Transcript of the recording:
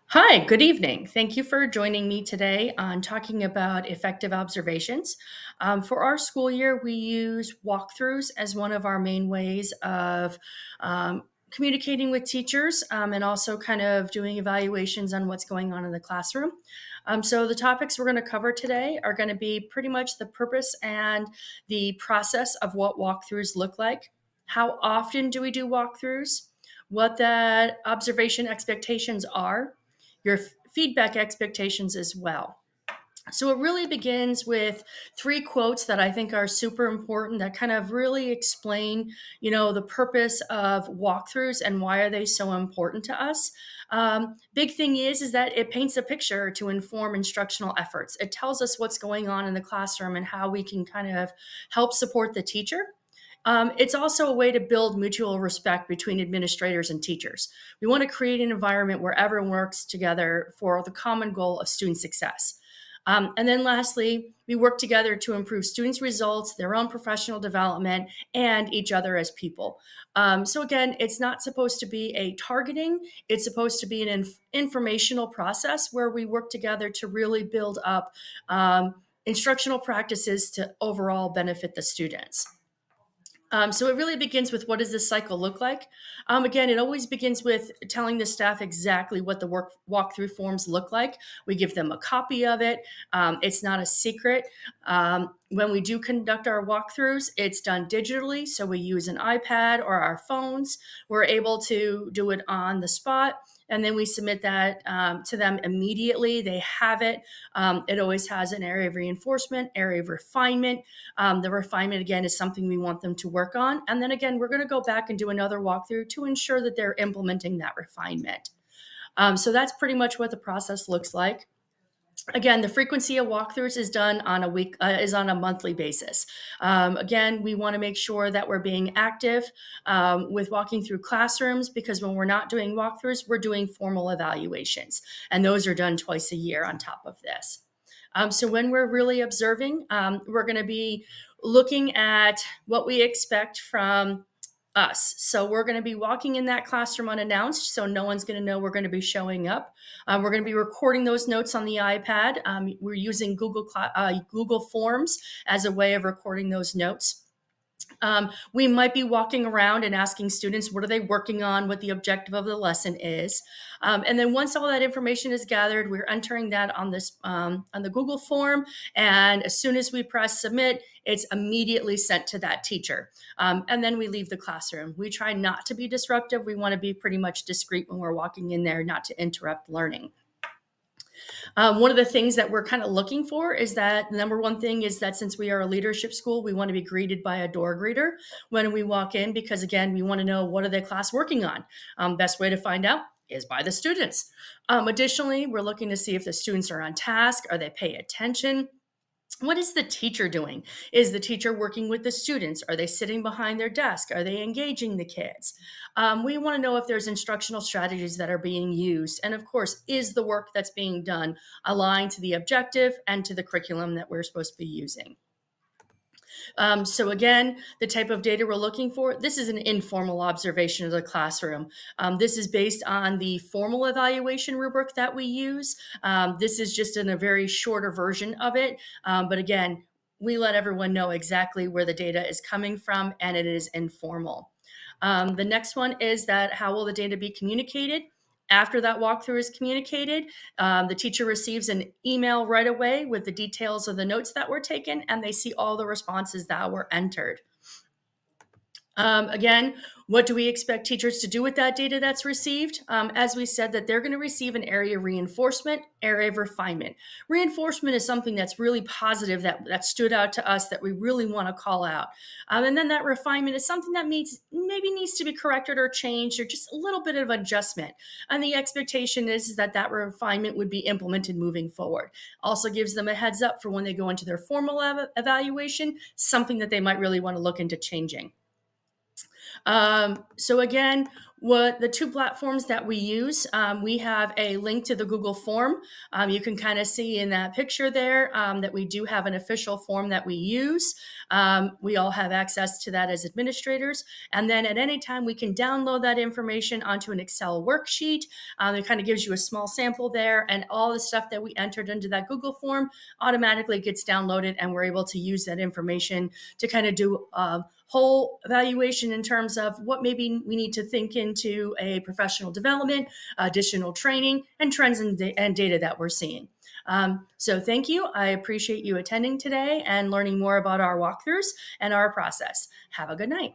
Hi, good evening. Thank you for joining me today on talking about effective observations. For our school year, we use walkthroughs as one of our main ways of communicating with teachers and also kind of doing evaluations on what's going on in the classroom. So, the topics we're going to cover today are going to be pretty much the purpose and the process of what walkthroughs look like. How often do we do walkthroughs? What the observation expectations are, your feedback expectations as well. So it really begins with three quotes that I think are super important that kind of really explain, the purpose of walkthroughs and why are they so important to us. Big thing is that it paints a picture to inform instructional efforts. It tells us what's going on in the classroom and how we can kind of help support the teacher. It's also a way to build mutual respect between administrators and teachers. We want to create an environment where everyone works together for the common goal of student success. And then lastly, we work together to improve students' results, their own professional development, and each other as people. So again, it's not supposed to be a targeting. It's supposed to be an informational process where we work together to really build up instructional practices to overall benefit the students. So it really begins with what does this cycle look like? Again, it always begins with telling the staff exactly what the walkthrough forms look like. We give them a copy of it. It's not a secret. When we do conduct our walkthroughs, it's done digitally. So we use an iPad or our phones. We're able to do it on the spot. And then we submit that to them immediately. They have it. It always has an area of reinforcement, area of refinement. The refinement, again, is something we want them to work on. And then again, we're going to go back and do another walkthrough to ensure that they're implementing that refinement. So that's pretty much what the process looks like. Again, the frequency of walkthroughs is done on a monthly basis. Again, we want to make sure that we're being active with walking through classrooms, because when we're not doing walkthroughs, we're doing formal evaluations, and those are done twice a year on top of this. So when we're really observing, we're going to be looking at what we expect from us. So we're going to be walking in that classroom unannounced, so no one's going to know we're going to be showing up. We're going to be recording those notes on the iPad. We're using Google Forms as a way of recording those notes. We might be walking around and asking students, what are they working on, what the objective of the lesson is. And then once all that information is gathered, we're entering that on the Google form. And as soon as we press submit, it's immediately sent to that teacher. And then we leave the classroom. We try not to be disruptive. We want to be pretty much discreet when we're walking in there, not to interrupt learning. One of the things that we're kind of looking for is that the number one thing is that since we are a leadership school, we want to be greeted by a door greeter when we walk in, because again, we want to know what are the class working on. Best way to find out is by the students. Additionally, we're looking to see if the students are on task, are they paying attention. What is the teacher doing? Is the teacher working with the students? Are they sitting behind their desk? Are they engaging the kids? We want to know if there's instructional strategies that are being used. And of course, is the work that's being done aligned to the objective and to the curriculum that we're supposed to be using? So again, the type of data we're looking for, this is an informal observation of the classroom. This is based on the formal evaluation rubric that we use. This is just in a very shorter version of it. But again, we let everyone know exactly where the data is coming from, and it is informal. The next one is that how will the data be communicated? After that walkthrough is communicated, the teacher receives an email right away with the details of the notes that were taken, and they see all the responses that were entered. Again, what do we expect teachers to do with that data that's received? As we said, that they're going to receive an area of reinforcement, area of refinement. Reinforcement is something that's really positive, that stood out to us, that we really want to call out. And then that refinement is something that maybe needs to be corrected or changed, or just a little bit of adjustment. And the expectation is that that refinement would be implemented moving forward. Also gives them a heads up for when they go into their formal evaluation, something that they might really want to look into changing. So again, What the two platforms that we use, we have a link to the Google form. You can kind of see in that picture there that we do have an official form that we use. We all have access to that as administrators. And then at any time, we can download that information onto an Excel worksheet. It kind of gives you a small sample there, and all the stuff that we entered into that Google form automatically gets downloaded, and we're able to use that information to kind of do whole evaluation in terms of what maybe we need to think into a professional development, additional training, and trends and data that we're seeing. So thank you. I appreciate you attending today and learning more about our walkthroughs and our process. Have a good night.